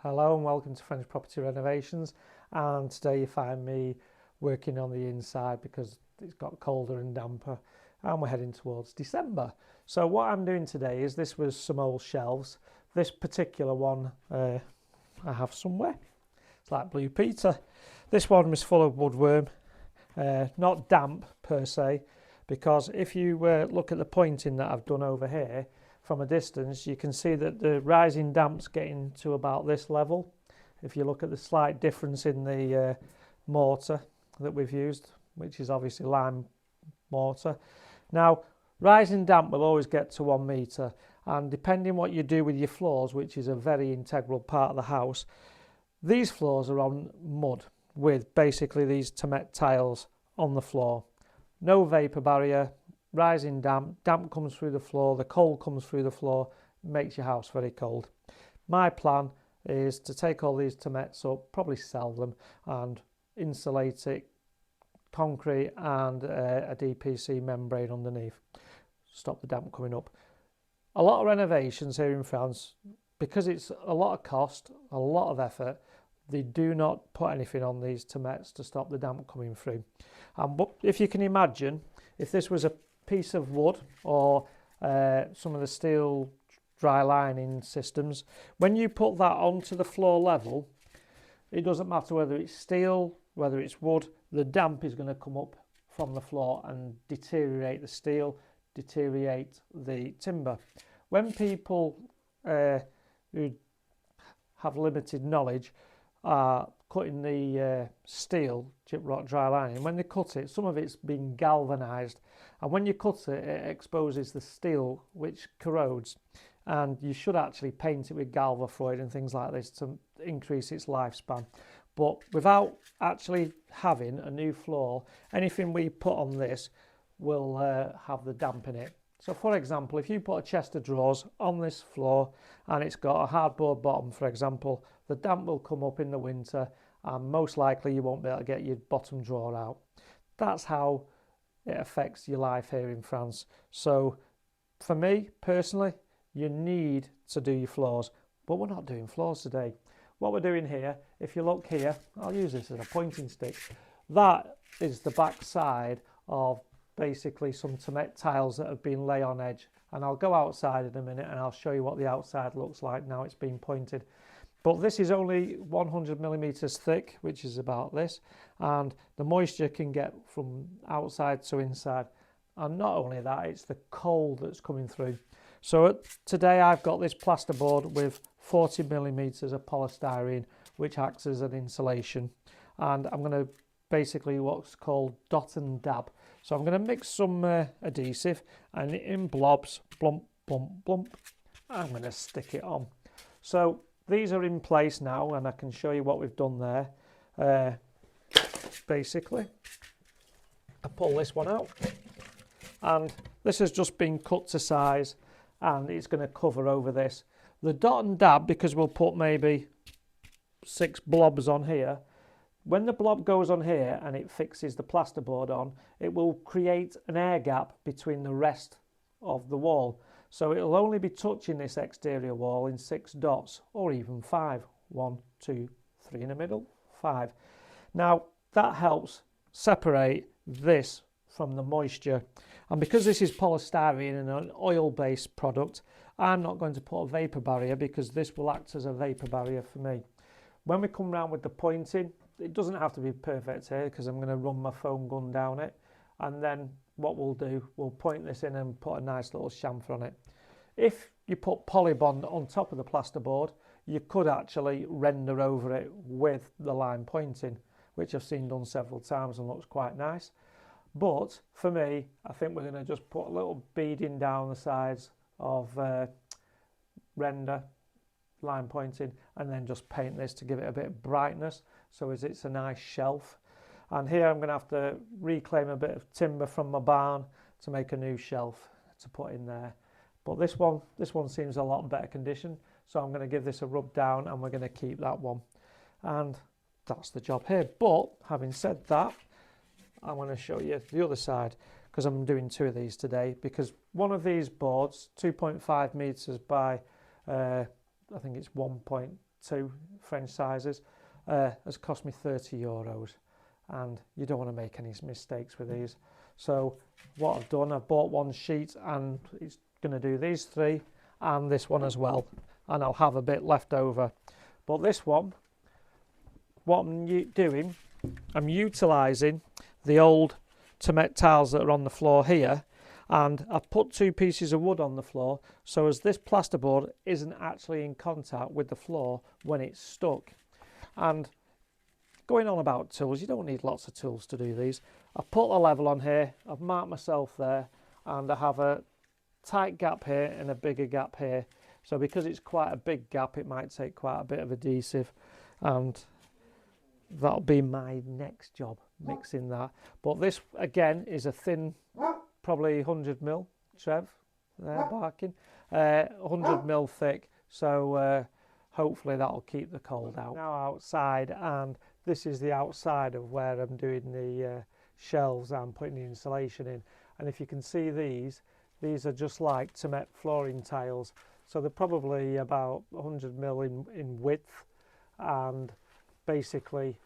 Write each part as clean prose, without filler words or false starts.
Hello and welcome to French Property Renovations, and today you find me working on the inside because it's got colder and damper and we're heading towards December. So what I'm doing today is, this was some old shelves. This particular one I have somewhere. It's like Blue Peter. This one was full of woodworm, not damp per se, because if you look at the pointing that I've done over here, from a distance you can see that the rising damp's getting to about this level. If you look at the slight difference in the mortar that we've used, which is obviously lime mortar. Now, rising damp will always get to 1 metre, and depending what you do with your floors, which is a very integral part of the house, these floors are on mud with basically these Temet tiles on the floor. No vapour barrier, rising damp comes through the floor, the cold comes through the floor, makes your house very cold. My plan is to take all these Temets up, probably sell them, and insulate it, concrete and a DPC membrane underneath, stop the damp coming up. A lot of renovations here in France, because it's a lot of cost, a lot of effort, they do not put anything on these Temets to stop the damp coming through. But if you can imagine, if this was a piece of wood or some of the steel dry lining systems, when you put that onto the floor level, it doesn't matter whether it's steel, whether it's wood, the damp is going to come up from the floor and deteriorate the steel, deteriorate the timber. When people who have limited knowledge are cutting the steel gyprock dry lining, when they cut it, some of it's been galvanized, and when you cut it, it exposes the steel, which corrodes, and you should actually paint it with Galvafroid and things like this to increase its lifespan. But without actually having a new floor, anything we put on this will have the damp in it. So for example, if you put a chest of drawers on this floor and it's got a hardboard bottom, for example, the damp will come up in the winter and most likely you won't be able to get your bottom drawer out. That's how it affects your life here in France. So for me personally, you need to do your floors, but we're not doing floors today. What we're doing here, if you look here, I'll use this as a pointing stick. That is the back side of basically some Temet tiles that have been lay on edge, and I'll go outside in a minute and I'll show you what the outside looks like now it's been pointed. But this is only 100 millimeters thick, which is about this, and the moisture can get from outside to inside, and not only that, it's the cold that's coming through. So today I've got this plasterboard with 40 millimeters of polystyrene, which acts as an insulation, and I'm going to basically what's called dot and dab. So I'm going to mix some adhesive, and in blobs, blump, blump, blump, I'm going to stick it on. So these are in place now, and I can show you what we've done there. Basically, I pull this one out, and this has just been cut to size, and it's going to cover over this. The dot and dab, because we'll put maybe 6 blobs on here, when the blob goes on here and it fixes the plasterboard on, it will create an air gap between the rest of the wall. So it'll only be touching this exterior wall in 6 dots, or even 5. 1, 2, 3 in the middle, 5. Now that helps separate this from the moisture. And because this is polystyrene and an oil-based product, I'm not going to put a vapour barrier because this will act as a vapour barrier for me. When we come round with the pointing, it doesn't have to be perfect here because I'm going to run my foam gun down it, and then what we'll do, we'll point this in and put a nice little chamfer on it. If you put Polybond on top of the plasterboard, you could actually render over it with the line pointing, which I've seen done several times and looks quite nice. But for me, I think we're going to just put a little beading down the sides of render, line pointing, and then just paint this to give it a bit of brightness so as it's a nice shelf. And here I'm going to have to reclaim a bit of timber from my barn to make a new shelf to put in there. But this one seems a lot better condition, so I'm going to give this a rub down and we're going to keep that one. And that's the job here. But having said that, I want to show you the other side, because I'm doing 2 of these today, because one of these boards, 2.5 meters by I think it's 1.2 2 French sizes, has cost me €30, and you don't want to make any mistakes with these. So what I've done, I've bought one sheet, and it's going to do these 3 and this one as well, and I'll have a bit left over. But this one, what I'm doing, I'm utilising the old cement tiles that are on the floor here, and I've put 2 pieces of wood on the floor, so as this plasterboard isn't actually in contact with the floor when it's stuck. And going on about tools, you don't need lots of tools to do these. I've put a level on here, I've marked myself there, and I have a tight gap here and a bigger gap here. So because it's quite a big gap, it might take quite a bit of adhesive, and that'll be my next job, mixing that. But this again is a thin, probably 100mm, Trev, there barking, 100mm thick, so hopefully that'll keep the cold out. Now outside, and this is the outside of where I'm doing the shelves and putting the insulation in. And if you can see these are just like cement flooring tiles, so they're probably about 100mm in width. And basically,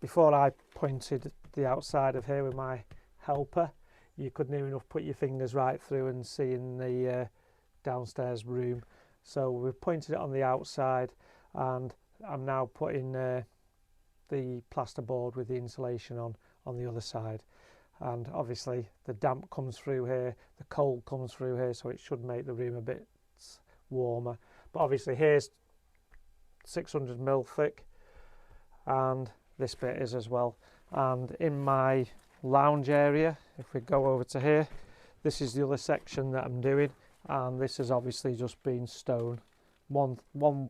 before I pointed the outside of here with my helper, you could near enough put your fingers right through and see in the downstairs room. So we've pointed it on the outside, and I'm now putting the plasterboard with the insulation on the other side. And obviously the damp comes through here, the cold comes through here, so it should make the room a bit warmer. But obviously here's 600mm thick, and this bit is as well. And in my lounge area, if we go over to here, this is the other section that I'm doing, and this has obviously just been stone, one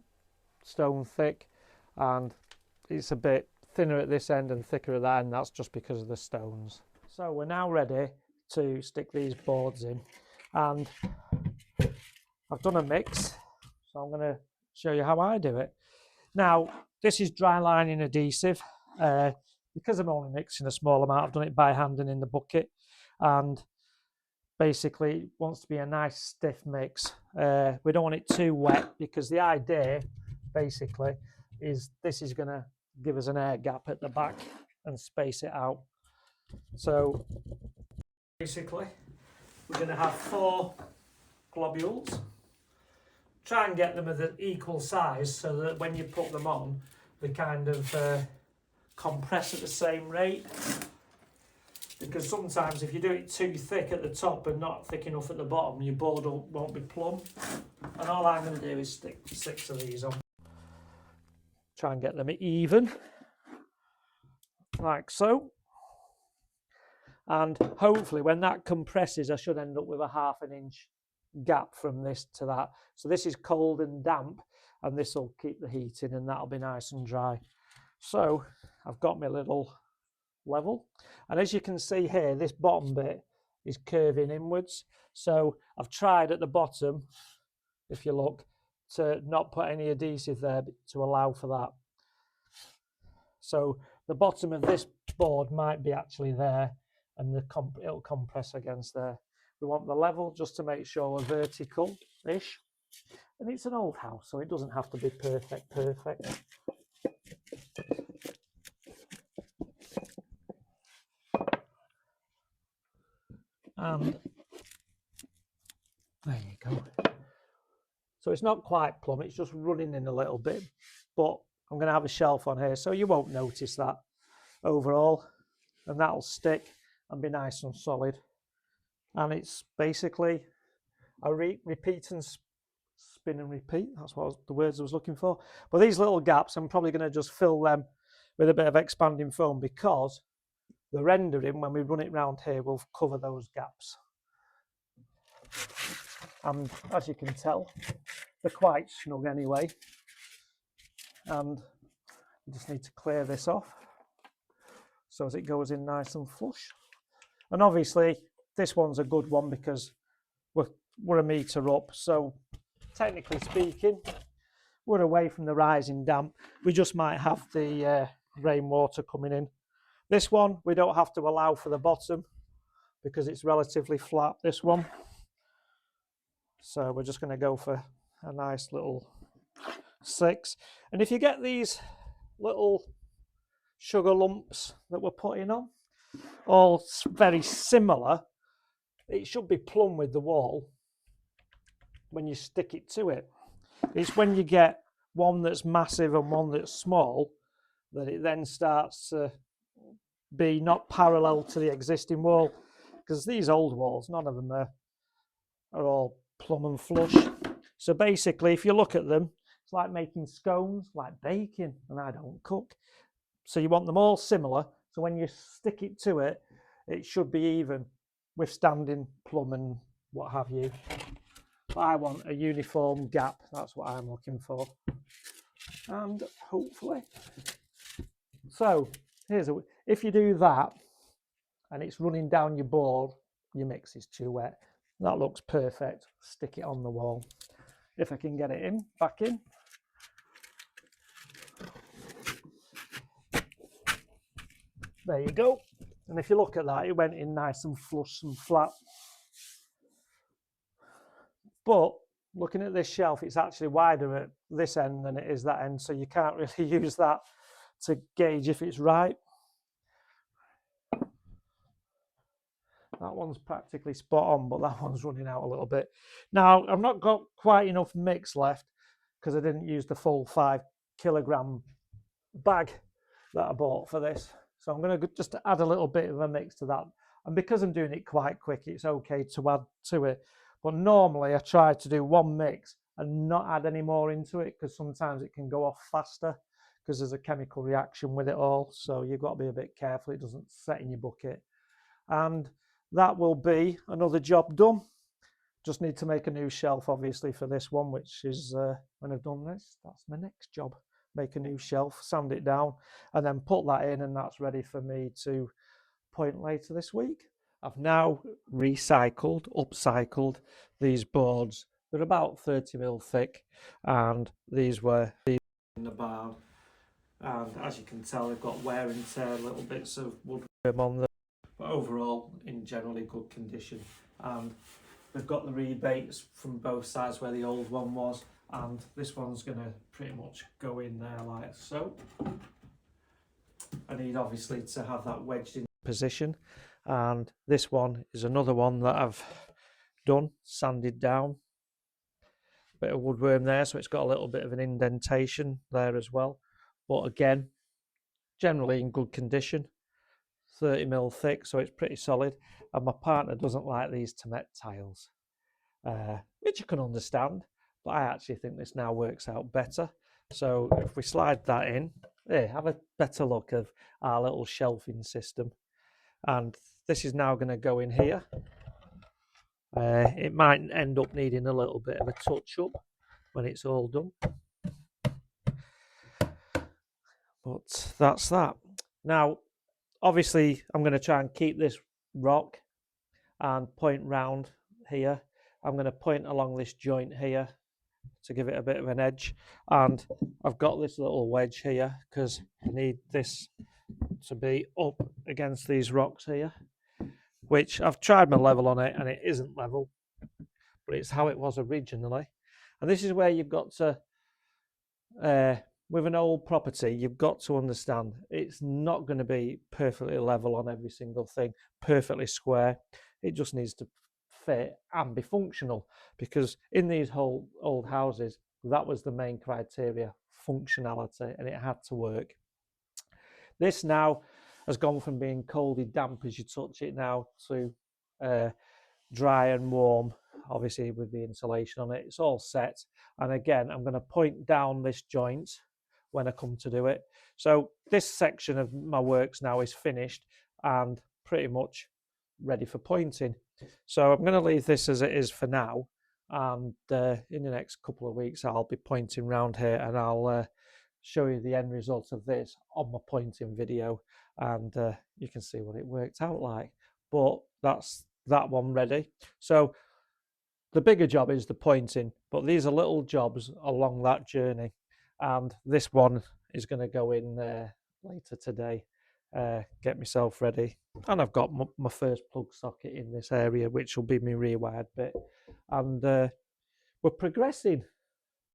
stone thick, and it's a bit thinner at this end and thicker at that end. That's just because of the stones. So we're now ready to stick these boards in, and I've done a mix, so I'm going to show you how I do it. Now this is dry lining adhesive. Because I'm only mixing a small amount, I've done it by hand and in the bucket, and basically it wants to be a nice stiff mix. We don't want it too wet, because the idea basically is this is going to give us an air gap at the back and space it out. So basically we're going to have 4 globules. Try and get them of the equal size so that when you put them on, they kind of compress at the same rate. Because sometimes if you do it too thick at the top and not thick enough at the bottom, your board won't be plumb. And all I'm going to do is stick 6 of these on. Try and get them even, like so. And hopefully when that compresses, I should end up with a ½ inch gap from this to that. So this is cold and damp, and this will keep the heat in, and that'll be nice and dry. So I've got my little level, and as you can see here, this bottom bit is curving inwards. So I've tried at the bottom, if you look, to not put any adhesive there to allow for that. So the bottom of this board might be actually there, and it'll compress against there. We want the level just to make sure we're vertical-ish. And it's an old house, so it doesn't have to be perfect. And there you go. So it's not quite plumb, it's just running in a little bit, but I'm going to have a shelf on here, so you won't notice that overall, and that'll stick and be nice and solid. And it's basically a repeat and spin and repeat. That's what the words I was looking for. But these little gaps, I'm probably going to just fill them with a bit of expanding foam, because the rendering, when we run it round here, will cover those gaps. And as you can tell, they're quite snug anyway. And you just need to clear this off so as it goes in nice and flush. And obviously this one's a good one because we're a metre up, so technically speaking we're away from the rising damp. We just might have the rainwater coming in. This one we don't have to allow for the bottom because it's relatively flat, this one. So we're just going to go for a nice little 6. And if you get these little sugar lumps that we're putting on, all very similar, it should be plumb with the wall when you stick it to it. It's when you get one that's massive and one that's small that it then starts to be not parallel to the existing wall, because these old walls, none of them are all plumb and flush. So basically, if you look at them, it's like making scones, like baking, and I don't cook. So you want them all similar, so when you stick it to it, it should be even, withstanding plumb and what have you. But I want a uniform gap, that's what I'm looking for. And hopefully. So if you do that and it's running down your board, your mix is too wet. That looks perfect. Stick it on the wall. If I can get it back in. There you go. And if you look at that, it went in nice and flush and flat. But looking at this shelf, it's actually wider at this end than it is that end, so you can't really use that to gauge if it's right. That one's practically spot on, but that one's running out a little bit. Now, I've not got quite enough mix left because I didn't use the full 5 kilogram bag that I bought for this. So I'm going to just add a little bit of a mix to that. And because I'm doing it quite quick, it's okay to add to it. But normally I try to do one mix and not add any more into it, because sometimes it can go off faster because there's a chemical reaction with it all. So you've got to be a bit careful it doesn't set in your bucket. And that will be another job done. Just need to make a new shelf, obviously, for this one, which is when I've done this, that's my next job. Make a new shelf, sand it down, and then put that in, and that's ready for me to point later this week. I've now upcycled these boards. They're about 30mm thick, and these were in the barn. And as you can tell, they've got wear and tear, little bits of woodworm on them, but overall in generally good condition. And they've got the rebates from both sides where the old one was, and this one's going to pretty much go in there like so. I need obviously to have that wedged in position, and this one is another one that I've done, sanded down. Bit of woodworm there, so it's got a little bit of an indentation there as well, but again, generally in good condition. 30mm thick, so it's pretty solid. And my partner doesn't like these Temet tiles, which I can understand, but I actually think this now works out better. So if we slide that in, have a better look of our little shelving system. And this is now going to go in here. It might end up needing a little bit of a touch up when it's all done, but that's that. Now, obviously, I'm going to try and keep this rock and point round here. I'm going to point along this joint here to give it a bit of an edge. And I've got this little wedge here because I need this to be up against these rocks here, which I've tried my level on it and it isn't level, but it's how it was originally. And this is where you've got to, with an old property, you've got to understand it's not going to be perfectly level on every single thing, perfectly square. It just needs to fit and be functional, because in these whole old houses, that was the main criteria, functionality, and it had to work. This now has gone from being coldy damp as you touch it now to dry and warm, obviously with the insulation on it. It's all set, and again I'm going to point down this joint when I come to do it. So this section of my works now is finished and pretty much ready for pointing. So I'm going to leave this as it is for now, and in the next couple of weeks I'll be pointing around here, and I'll show you the end result of this on my pointing video, and you can see what it worked out like. But that's that one ready. So the bigger job is the pointing, but these are little jobs along that journey, and this one is going to go in later today. Get myself ready, and I've got my first plug socket in this area, which will be my rewired bit, and we're progressing.